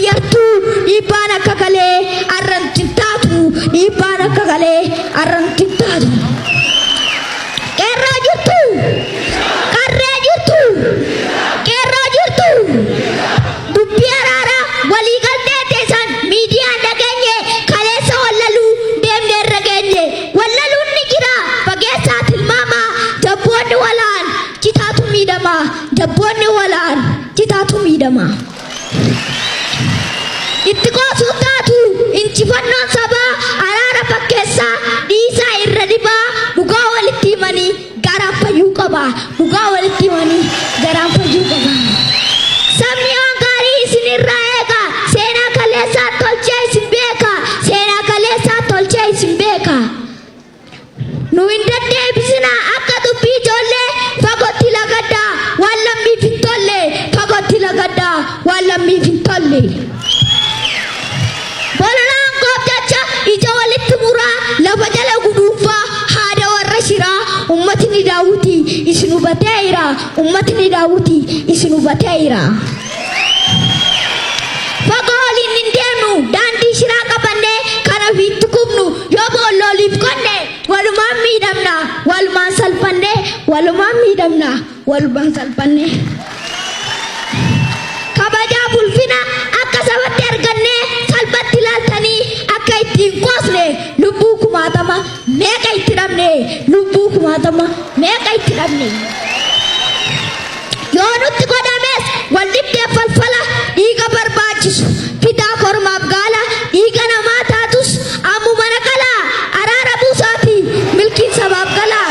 yartu ibana kakale arran tintatu ibana kakale arran tintatu kerra jirtu dubbiarara wali galte tesan media naganye kalesa wallalu demne raganye wallalu nikira bagesa tilmama jabbonni walan kitatu midama jabbonni walan kitatu midama ittiqo sutatu injifannon saba arara bakkesa disa irradiba duga walitti mani garafa yuqaba duga walitti mani garafa yuqaba samyon gari sinirraega sena kalesa tolche simbeka sena kalesa tolche simbeka nu indadde bisina akatu bijolle fagotti lagadda walla mi fintolle fagotti lagadda walla mi fintolle bololan gobjacha ija walitti mura lafa jala gudufa hada warra shira ummatni daawuti isinu bateira ummatni daawuti isinu bateira fagoli nindenu dandi shira kapande kana vittu kubnu yobo lolif konne waluma midamna waluma salpande waluma midamna waluma salpande kabaja bulfina akka sabatti arganne salpatti laltani akka ittiin qosne lubbuu kumaatama meeqa itti dhabne lubbuu kumaatama meeqa itti dhabne yoo nutti godhames wal dhibdee falfala dhiiga barbaachisu fidaa kormaaf gaala dhiiga namaa taatus ammuma naqalaa araara buusaati milkiin sabaaf galaa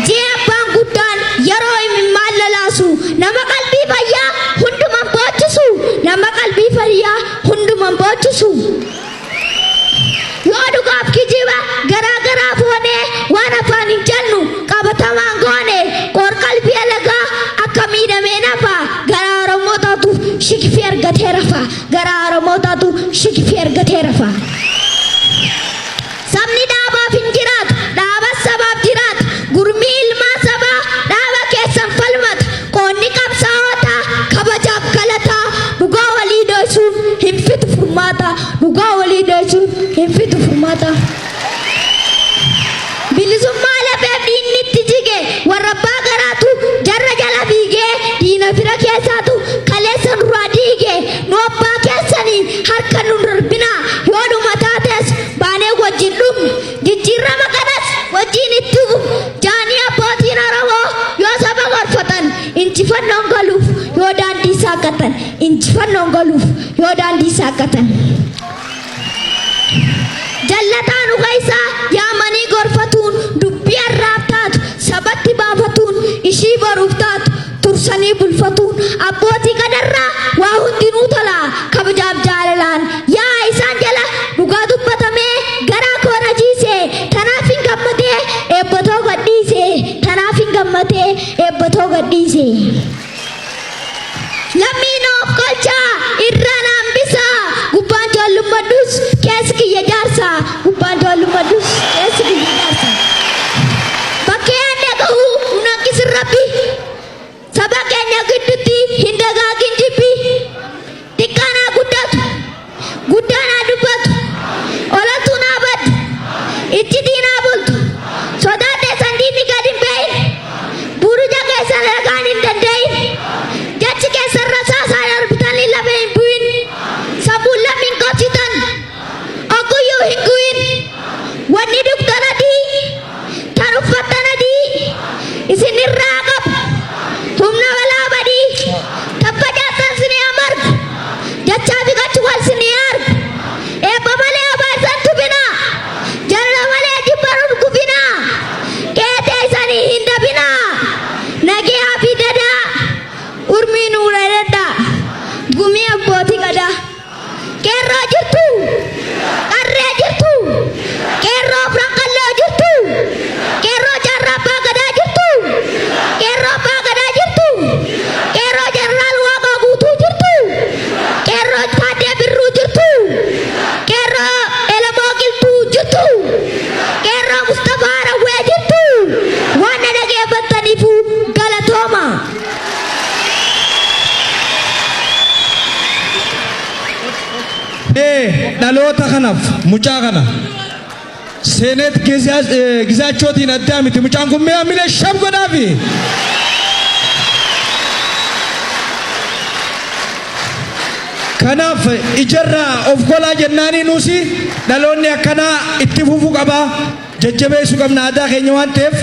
jee abbaan guddaan yeroo imimmaan lalaasu nama qalbii fayyaa hunduman boochisu nama qalbii fayyaa hunduman boochisu yoo dhugaaf kijiba garaa garaa foonee waan afaan hin jallu qabatamaan goone qoor qalbii alagaa akka miidhamee nafa garaa oromootaatu shikifii argatee rafa garaa oromootaatu shikifii argatee rafa sabni dhaabaaf hin jiraatu dhaabas sabaaf jiraata gurmii ilmaa sabaa dhaaba keessan falmata qoonni qabsaa'oota kabajaaf galataa dhugaa walii dhoysuuf hin fitu furmaata dhugaa walii dhoysuuf hin fitu furmaata bilisummaa lafeef diinni itti jige warra abbaa garaatu jarra jala fiigee diina fira keessaatu kaleessa nurraa diige nu abbaa keessanii harka nu darbina yoo dhuma taates baanee wajjin dhumne jijjiirama kanas wajjin itti fufu jaanii abbootiin Oromoo yoo saba gorfatan injifannoon galuuf yoo daandii saaqqatan injifannoon galuuf yoo daandii saaqqatan jallataan ugaysaa yaamanii gorfatuun dubbii arraaf taatu sabatti baafatuun ishii baruuf taatu tursanii bulfatuun abbootii gadarraa waa hundinuu tolaa kabajaaf jaalalaan yaa isaan jala dhugaa dubbatamee garaa koona jiisee tanaaf hin gammatee eebbatoo gadhiisee tanaaf hin gammatee eebbatoo gadhiisee lammiin of kolchaa irraan hambisaa gubbaan joollummadhus keessi kiyya jaarsaa gubbaan joollummadhus keessi kiyya jaarsaa bakkee adda ga'uu nun hanqisin rabbi saba keenya giddutti hin dagaagin jibbi xiqqaanaa guddatu guddaanaa dubbatu olatu naa baddu itti diinaa bultu sodaatee sandiinni gad hin beeyin buruja keessan ragaan hin danda'in jachi keessan rasaasaa darbitanii lafa hin bu'in sabuun lammiin qabsitan ogguyyuu hin gu'in wanni duktanati dhaloota kanaaf mucaa kana seenet gizaachotiin addaa miti mucaan kun mee amina shab godhaafi. Kanaaf ijarraa of golaa jennaanii nuusi dhaloonni akkanaa itti fufuu qaba jajjabeessuu qabna aadaa keenya waan ta'eef.